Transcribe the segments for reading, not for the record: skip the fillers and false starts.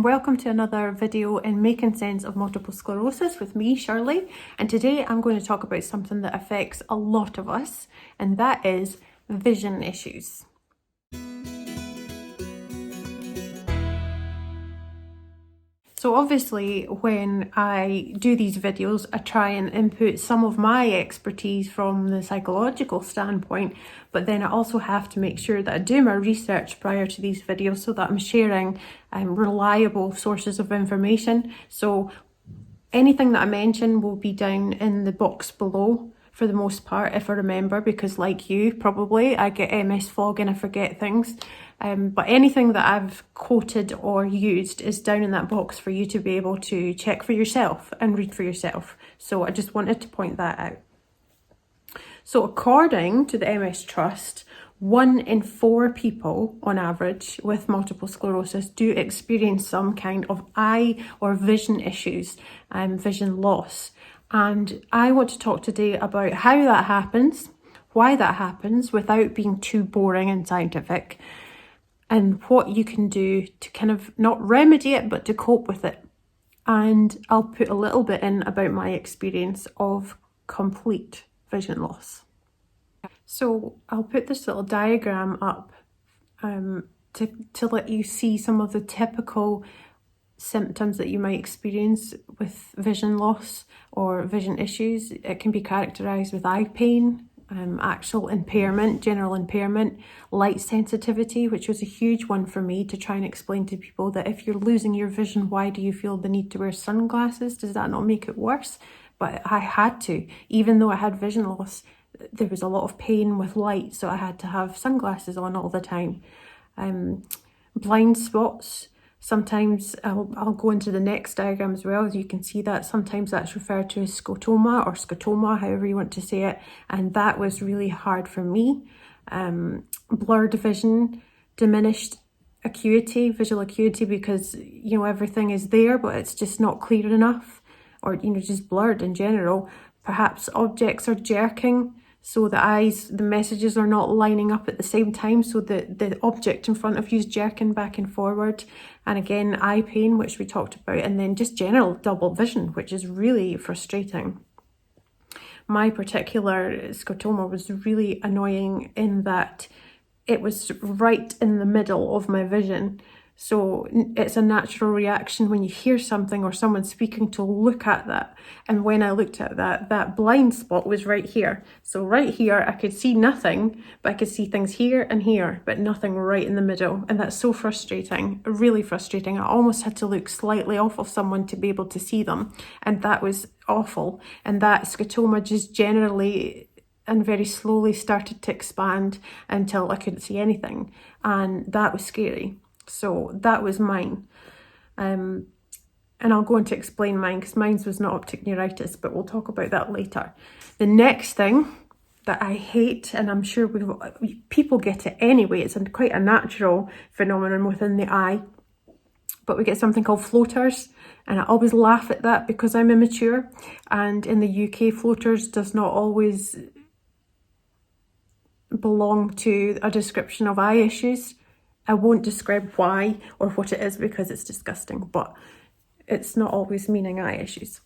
welcome to another video in Making Sense of Multiple Sclerosis with me, Shirley. And today I'm going to talk about something that affects a lot of us, and that is vision issues. So obviously when I do these videos, I try and input some of my expertise from the psychological standpoint, but then I also have to make sure that I do my research prior to these videos so that I'm sharing reliable sources of information. So anything that I mention will be down in the box below for the most part, if I remember, because like you, probably, I get MS fog and I forget things. But anything that I've quoted or used is down in that box for you to be able to check for yourself and read for yourself. So I just wanted to point that out. So according to the MS Trust, 1 in 4 people on average with multiple sclerosis do experience some kind of eye or vision issues, vision loss. And I want to talk today about how that happens, why that happens without being too boring and scientific, and what you can do to kind of not remedy it, but to cope with it. And I'll put a little bit in about my experience of complete vision loss. So I'll put this little diagram up to let you see some of the typical symptoms that you might experience with vision loss or vision issues. It can be characterized with eye pain, actual impairment, general impairment, light sensitivity, which was a huge one for me to try and explain to people that if you're losing your vision, why do you feel the need to wear sunglasses? Does that not make it worse? But I had to, even though I had vision loss, there was a lot of pain with light, so I had to have sunglasses on all the time. Blind spots. Sometimes I'll go into the next diagram as well, as you can see that sometimes that's referred to as scotoma or scotoma, however you want to say it, and that was really hard for me. Blurred vision, diminished acuity, visual acuity, because everything is there but it's just not clear enough, or just blurred in general. Perhaps objects are jerking, so the eyes, the messages are not lining up at the same time, so the object in front of you is jerking back and forward. And again, eye pain, which we talked about, and then just general double vision, which is really frustrating. My particular scotoma was really annoying in that it was right in the middle of my vision. So it's a natural reaction when you hear something or someone speaking to look at that. And when I looked at that blind spot was right here. So right here, I could see nothing, but I could see things here and here, but nothing right in the middle. And that's so frustrating, really frustrating. I almost had to look slightly off of someone to be able to see them. And that was awful. And that scotoma just generally and very slowly started to expand until I couldn't see anything. And that was scary. So that was mine. And I'll go on to explain mine, because mine was not optic neuritis, but we'll talk about that later. The next thing that I hate, and I'm sure people get it anyway, it's quite a natural phenomenon within the eye, but we get something called floaters, and I always laugh at that because I'm immature, and in the UK floaters does not always belong to a description of eye issues. I won't describe why or what it is because it's disgusting, but it's not always meaning eye issues.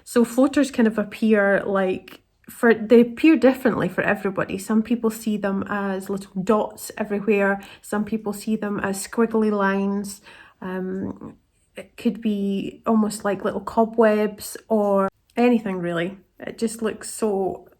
So floaters kind of appear they appear differently for everybody. Some people see them as little dots everywhere. Some people see them as squiggly lines. It could be almost like little cobwebs or anything really. It just looks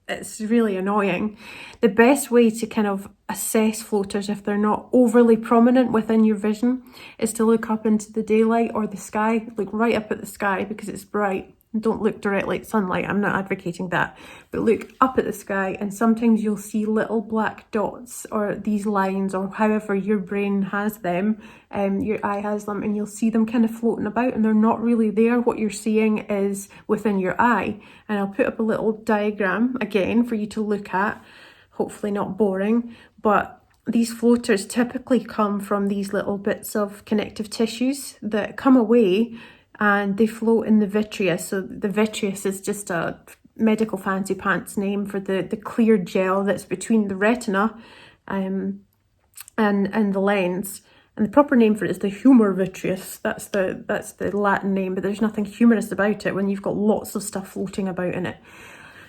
it's really annoying. The best way to kind of assess floaters if they're not overly prominent within your vision is to look up into the daylight or the sky. Look right up at the sky because it's bright. Don't look directly at sunlight, I'm not advocating that, but look up at the sky, and sometimes you'll see little black dots or these lines, or however your brain has them, your eye has them, and you'll see them kind of floating about and they're not really there. What you're seeing is within your eye. And I'll put up a little diagram again for you to look at, hopefully not boring, but these floaters typically come from these little bits of connective tissues that come away and they float in the vitreous. So the vitreous is just a medical fancy pants name for the clear gel that's between the retina and the lens. And the proper name for it is the humor vitreous. That's the Latin name, but there's nothing humorous about it when you've got lots of stuff floating about in it.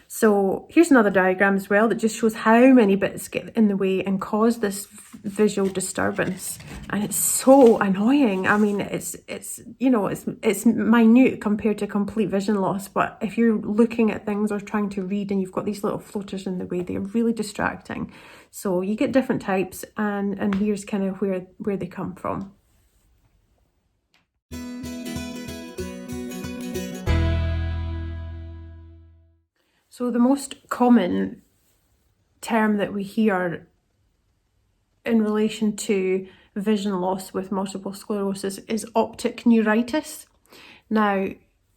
So here's another diagram as well that just shows how many bits get in the way and cause this visual disturbance. And it's so annoying. I mean, it's minute compared to complete vision loss, but if you're looking at things or trying to read and you've got these little floaters in the way, they're really distracting. So you get different types, and here's kind of where they come from. So the most common term that we hear in relation to vision loss with multiple sclerosis is optic neuritis. Now,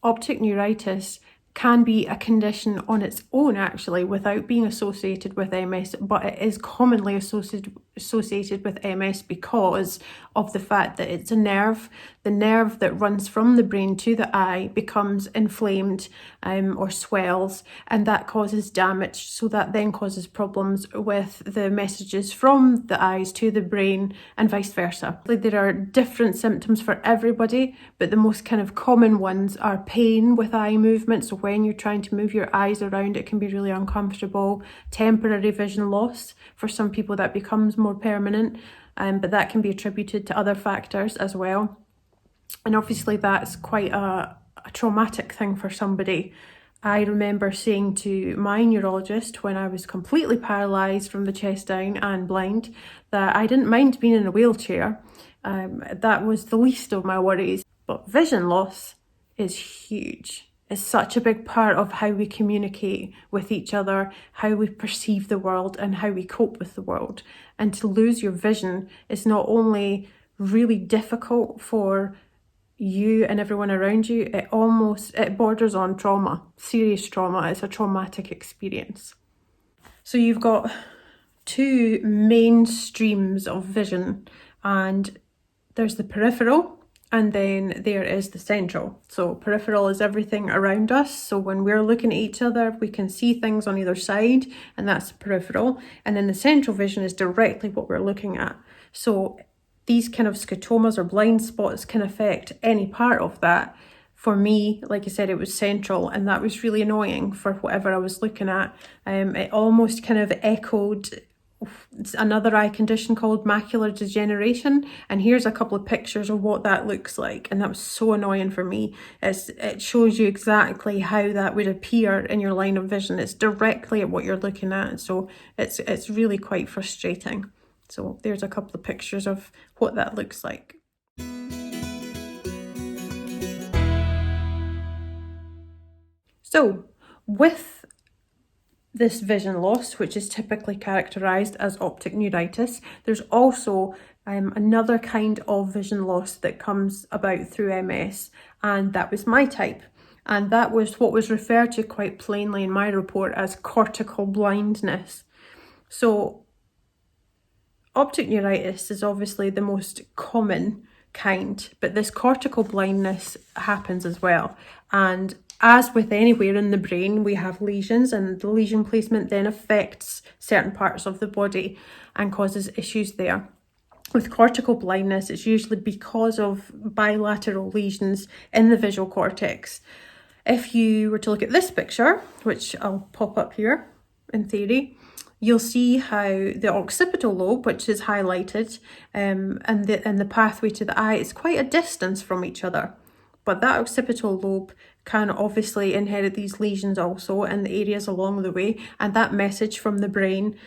optic neuritis can be a condition on its own, actually, without being associated with MS, but it is commonly associated with MS because of the fact that it's a nerve. The nerve that runs from the brain to the eye becomes inflamed or swells, and that causes damage. So that then causes problems with the messages from the eyes to the brain and vice versa. There are different symptoms for everybody, but the most kind of common ones are pain with eye movement. So when you're trying to move your eyes around, it can be really uncomfortable. Temporary vision loss. For some people that becomes more permanent, but that can be attributed to other factors as well. And obviously that's quite a traumatic thing for somebody. I remember saying to my neurologist when I was completely paralysed from the chest down and blind that I didn't mind being in a wheelchair. That was the least of my worries. But vision loss is huge. It's such a big part of how we communicate with each other, how we perceive the world and how we cope with the world. And to lose your vision is not only really difficult for you and everyone around you, it borders on trauma, serious trauma. It's a traumatic experience. So you've got two main streams of vision, and there's the peripheral and then there is the central. So peripheral is everything around us. So when we're looking at each other, we can see things on either side, and that's the peripheral. And then the central vision is directly what we're looking at. So these kind of scotomas or blind spots can affect any part of that. For me, like I said, it was central, and that was really annoying for whatever I was looking at. It almost kind of echoed another eye condition called macular degeneration, and here's a couple of pictures of what that looks like, and that was so annoying for me. It shows you exactly how that would appear in your line of vision. It's directly at what you're looking at, so it's really quite frustrating. So there's a couple of pictures of what that looks like. So with this vision loss, which is typically characterized as optic neuritis, there's also another kind of vision loss that comes about through MS, and that was my type. And that was what was referred to quite plainly in my report as cortical blindness. So optic neuritis is obviously the most common kind, but this cortical blindness happens as well. And as with anywhere in the brain, we have lesions, and the lesion placement then affects certain parts of the body and causes issues there. With cortical blindness, it's usually because of bilateral lesions in the visual cortex. If you were to look at this picture, which I'll pop up here in theory, you'll see how the occipital lobe, which is highlighted, and the pathway to the eye is quite a distance from each other. But that occipital lobe can obviously inherit these lesions also in the areas along the way, and that message from the brain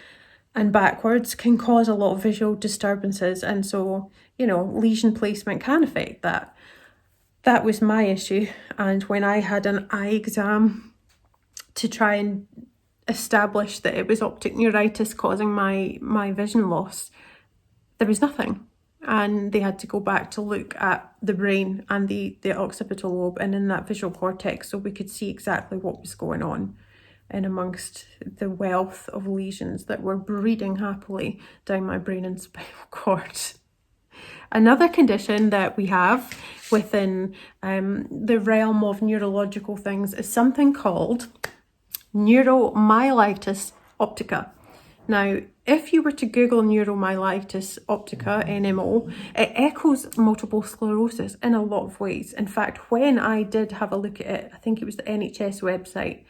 and backwards can cause a lot of visual disturbances, and so, lesion placement can affect that. That was my issue, and when I had an eye exam to try and establish that it was optic neuritis causing my vision loss, there was nothing. And they had to go back to look at the brain and the occipital lobe and in that visual cortex, so we could see exactly what was going on in amongst the wealth of lesions that were breeding happily down my brain and spinal cord. Another condition that we have within the realm of neurological things is something called neuromyelitis optica. Now, if you were to Google neuromyelitis optica, NMO, it echoes multiple sclerosis in a lot of ways. In fact, when I did have a look at it, I think it was the NHS website,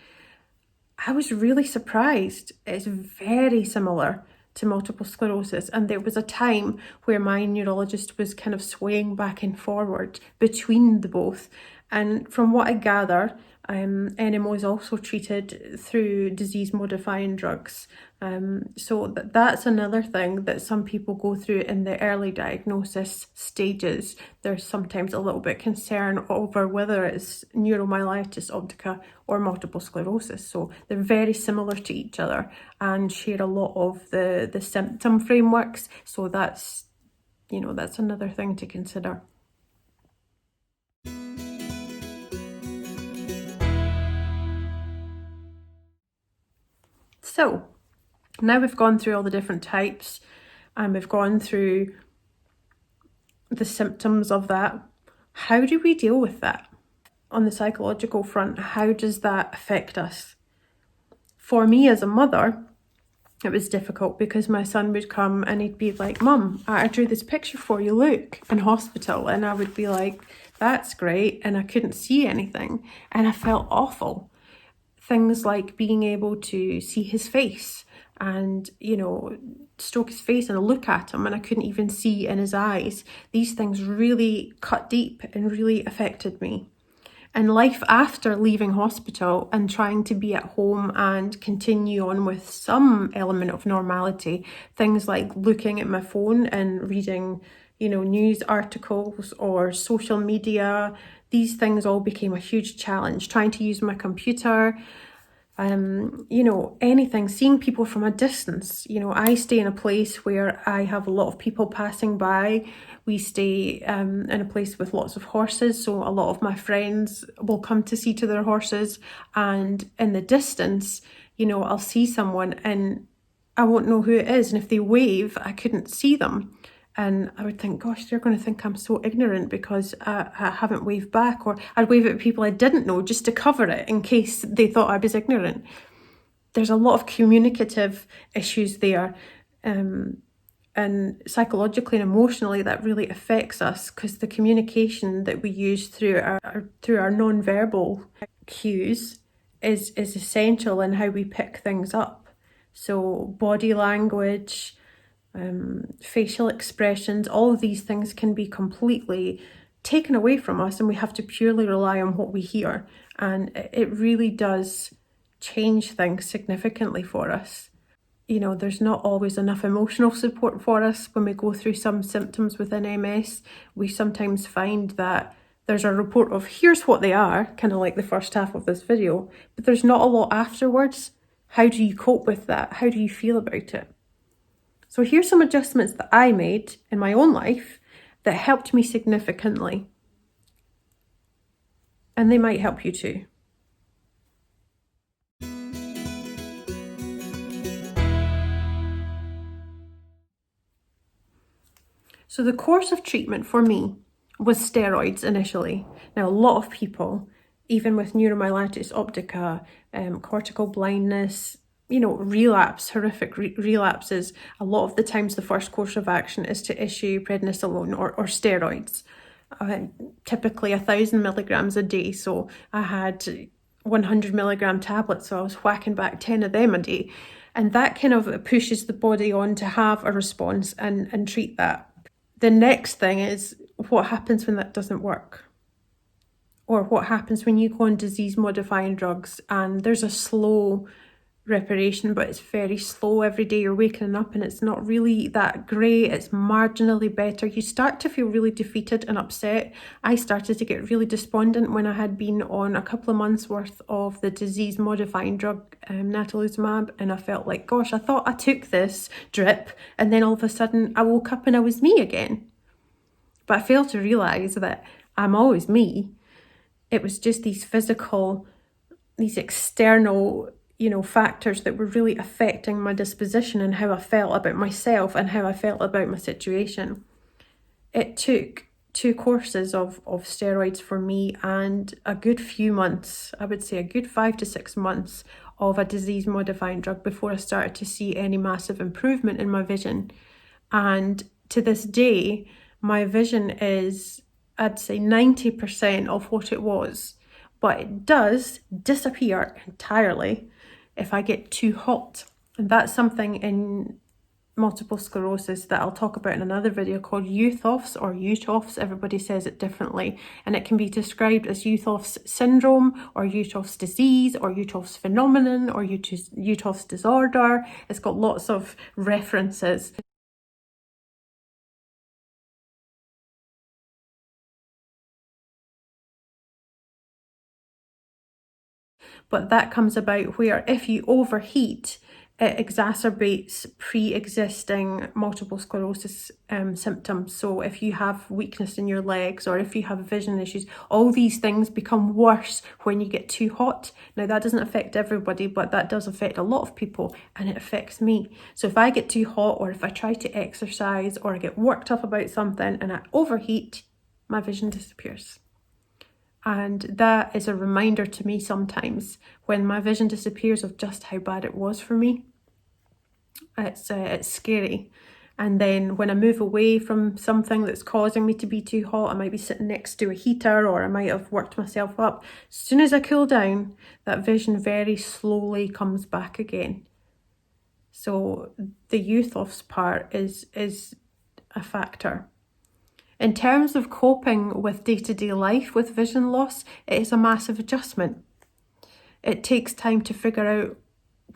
I was really surprised. It's very similar to multiple sclerosis, and there was a time where my neurologist was kind of swaying back and forward between the both. And from what I gather, NMO is also treated through disease-modifying drugs. So that's another thing that some people go through in the early diagnosis stages. There's sometimes a little bit concern over whether it's neuromyelitis optica or multiple sclerosis. So they're very similar to each other and share a lot of the symptom frameworks. So that's another thing to consider. So now we've gone through all the different types and we've gone through the symptoms of that. How do we deal with that? On the psychological front, how does that affect us? For me as a mother, it was difficult because my son would come and he'd be like, "Mum, I drew this picture for you, look," in hospital. And I would be like, "That's great." And I couldn't see anything. And I felt awful. Things like being able to see his face and, stroke his face and look at him, and I couldn't even see in his eyes. These things really cut deep and really affected me. And life after leaving hospital and trying to be at home and continue on with some element of normality, things like looking at my phone and reading, news articles or social media, these things all became a huge challenge. Trying to use my computer, anything, seeing people from a distance. I stay in a place where I have a lot of people passing by. We stay in a place with lots of horses, so a lot of my friends will come to see to their horses, and in the distance, I'll see someone and I won't know who it is, and if they wave, I couldn't see them. And I would think, gosh, they're going to think I'm so ignorant because I haven't waved back, or I'd wave at people I didn't know just to cover it in case they thought I was ignorant. There's a lot of communicative issues there, and psychologically and emotionally that really affects us because the communication that we use through our non-verbal cues is essential in how we pick things up. So body language, facial expressions, all of these things can be completely taken away from us, and we have to purely rely on what we hear. And it really does change things significantly for us. There's not always enough emotional support for us when we go through some symptoms within MS. We sometimes find that there's a report of here's what they are, kind of like the first half of this video, but there's not a lot afterwards. How do you cope with that? How do you feel about it? So here's some adjustments that I made in my own life that helped me significantly. And they might help you too. So the course of treatment for me was steroids initially. Now, a lot of people, even with neuromyelitis optica, cortical blindness, horrific relapses, a lot of the times the first course of action is to issue prednisolone or steroids, typically 1,000 milligrams a day. So I had 100 milligram tablets, so I was whacking back 10 of them a day. And that kind of pushes the body on to have a response and treat that. The next thing is what happens when that doesn't work, or what happens when you go on disease modifying drugs and there's a slow reparation, but it's very slow. Every day you're waking up and it's not really that great, it's marginally better. You start to feel really defeated and upset. I started to get really despondent when I had been on a couple of months worth of the disease modifying drug natalizumab, and I felt like, gosh, I thought I took this drip and then all of a sudden I woke up and I was me again. But I failed to realise that I'm always me. It was just these external factors that were really affecting my disposition and how I felt about myself and how I felt about my situation. It took 2 courses of steroids for me and a good few months, I would say a good 5 to 6 months of a disease modifying drug before I started to see any massive improvement in my vision. And to this day, my vision is, I'd say, 90% of what it was, but it does disappear entirely if I get too hot. And that's something in multiple sclerosis that I'll talk about in another video called Youth-Offs or Youth-Offs. Everybody says it differently, and it can be described as Youth-Offs syndrome or Youth-Offs disease or Youth-Offs phenomenon or Youth-Offs disorder. It's got lots of references. But that comes about where if you overheat, it exacerbates pre-existing multiple sclerosis symptoms. So if you have weakness in your legs or if you have vision issues, all these things become worse when you get too hot. Now that doesn't affect everybody, but that does affect a lot of people, and it affects me. So if I get too hot, or if I try to exercise, or I get worked up about something and I overheat, my vision disappears. And that is a reminder to me sometimes when my vision disappears of just how bad it was for me. It's scary. And then when I move away from something that's causing me to be too hot, I might be sitting next to a heater, or I might have worked myself up. As soon as I cool down, that vision very slowly comes back again. So the Youth-Offs part is a factor. In terms of coping with day-to-day life with vision loss, it is a massive adjustment. It takes time to figure out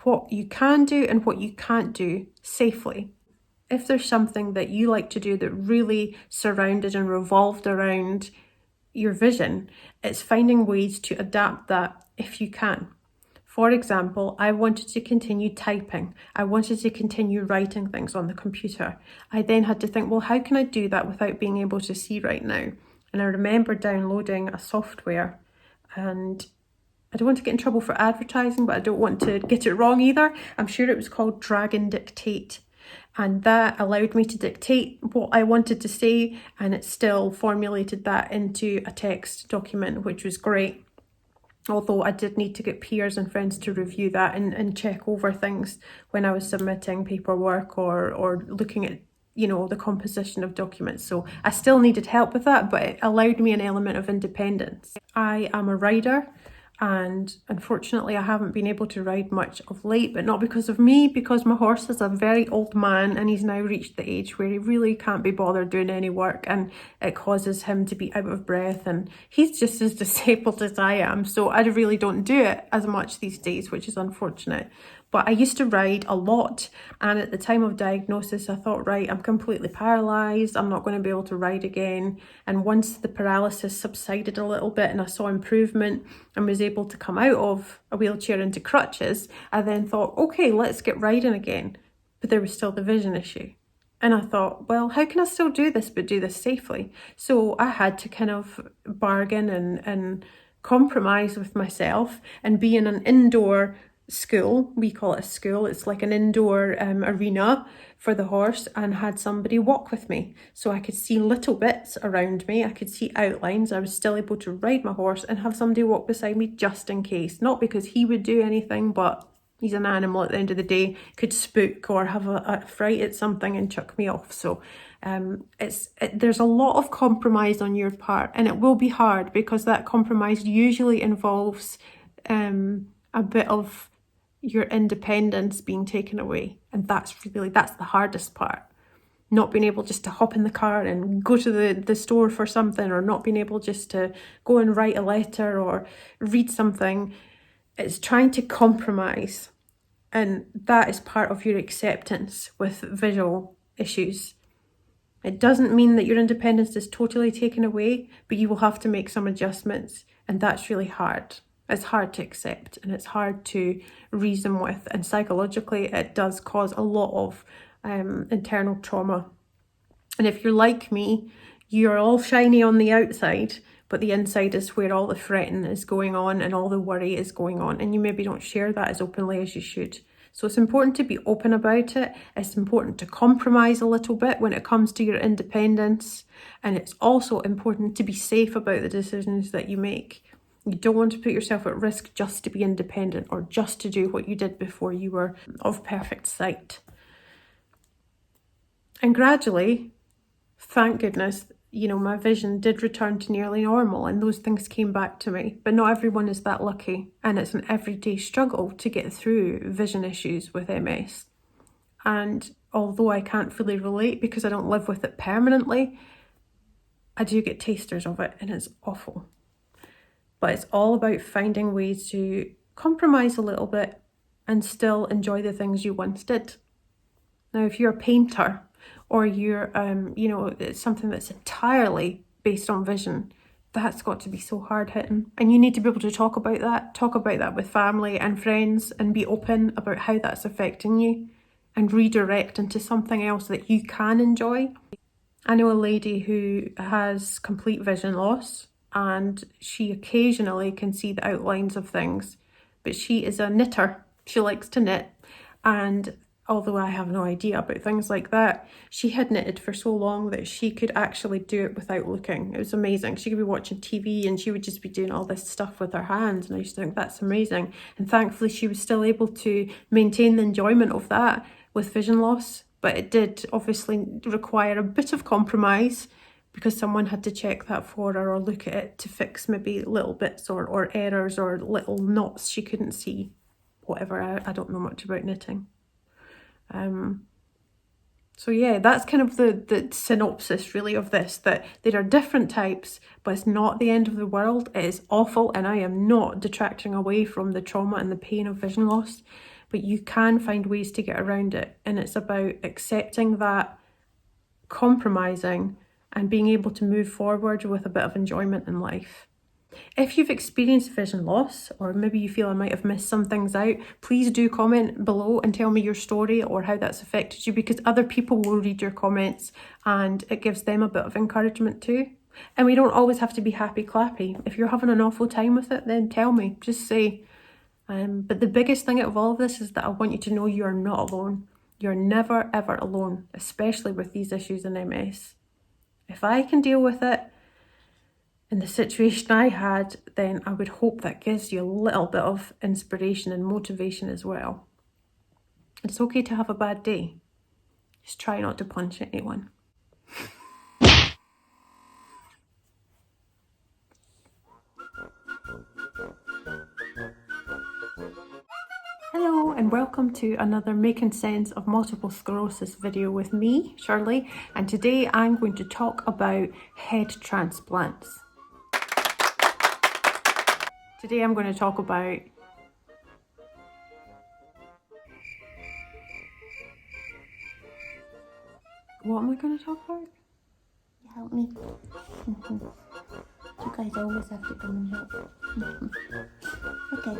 what you can do and what you can't do safely. If there's something that you like to do that really surrounded and revolved around your vision, it's finding ways to adapt that if you can. For example, I wanted to continue typing. I wanted to continue writing things on the computer. I then had to think, well, how can I do that without being able to see right now? And I remember downloading a software, and I don't want to get in trouble for advertising, but I don't want to get it wrong either. I'm sure it was called Dragon Dictate. And that allowed me to dictate what I wanted to say, and it still formulated that into a text document, which was great. Although I did need to get peers and friends to review that and check over things when I was submitting paperwork or looking at, the composition of documents. So I still needed help with that, but it allowed me an element of independence. I am a rider, and unfortunately I haven't been able to ride much of late, but not because of me, because my horse is a very old man and he's now reached the age where he really can't be bothered doing any work, and it causes him to be out of breath, and he's just as disabled as I am, so I really don't do it as much these days, which is unfortunate. But I used to ride a lot, and at the time of diagnosis I thought, right, I'm completely paralysed, I'm not going to be able to ride again. And once the paralysis subsided a little bit and I saw improvement and was able to come out of a wheelchair into crutches, I then thought, okay, let's get riding again. But there was still the vision issue. And I thought, well, how can I still do this but do this safely? So I had to kind of bargain and compromise with myself and be in an indoor school. We call it a school. It's like an indoor arena for the horse, and had somebody walk with me so I could see little bits around me. I could see outlines. I was still able to ride my horse and have somebody walk beside me just in case. Not because he would do anything, but he's an animal at the end of the day, could spook or have a fright at something and chuck me off. So there's a lot of compromise on your part, and it will be hard because that compromise usually involves a bit of your independence being taken away, and that's the hardest part. Not being able just to hop in the car and go to the store for something, or not being able just to go and write a letter or read something. It's trying to compromise, and that is part of your acceptance with visual issues. It doesn't mean that your independence is totally taken away, but you will have to make some adjustments, and that's really hard. It's hard to accept, and it's hard to reason with, and psychologically it does cause a lot of internal trauma. And if you're like me, you're all shiny on the outside, but the inside is where all the fretting is going on and all the worry is going on, and you maybe don't share that as openly as you should. So it's important to be open about it. It's important to compromise a little bit when it comes to your independence, and it's also important to be safe about the decisions that you make. You don't want to put yourself at risk just to be independent or just to do what you did before you were of perfect sight. And gradually, thank goodness, you know, my vision did return to nearly normal and those things came back to me. But not everyone is that lucky, and it's an everyday struggle to get through vision issues with MS. And although I can't fully relate because I don't live with it permanently, I do get tasters of it and it's awful. But it's all about finding ways to compromise a little bit and still enjoy the things you once did. Now, if you're a painter or you're, you know, it's something that's entirely based on vision, that's got to be so hard hitting. And you need to be able to talk about that with family and friends and be open about how that's affecting you and redirect into something else that you can enjoy. I know a lady who has complete vision loss and she occasionally can see the outlines of things, but she is a knitter. She likes to knit, and although I have no idea about things like that, she had knitted for so long that she could actually do it without looking. It was amazing. She could be watching TV and she would just be doing all this stuff with her hands, and I used to think that's amazing. And thankfully she was still able to maintain the enjoyment of that with vision loss, but it did obviously require a bit of compromise because someone had to check that for her or look at it to fix maybe little bits or errors or little knots she couldn't see. Whatever, I don't know much about knitting. So yeah, that's kind of the synopsis really of this, that there are different types, but it's not the end of the world. It is awful, and I am not detracting away from the trauma and the pain of vision loss, but you can find ways to get around it, and it's about accepting that, compromising, and being able to move forward with a bit of enjoyment in life. If you've experienced vision loss, or maybe you feel I might have missed some things out, please do comment below and tell me your story or how that's affected you, because other people will read your comments and it gives them a bit of encouragement too. And we don't always have to be happy clappy. If you're having an awful time with it, then tell me, just say. But the biggest thing out of all of this is that I want you to know you are not alone. You're never ever alone, especially with these issues in MS. If I can deal with it in the situation I had, then I would hope that gives you a little bit of inspiration and motivation as well. It's okay to have a bad day. Just try not to punch anyone. Hello and welcome to another Making Sense of Multiple Sclerosis video with me, Shirley, and today I'm going to talk about head transplants. Today I'm going to talk about what am I going to talk about? Help me. You guys always have to come and help. Okay.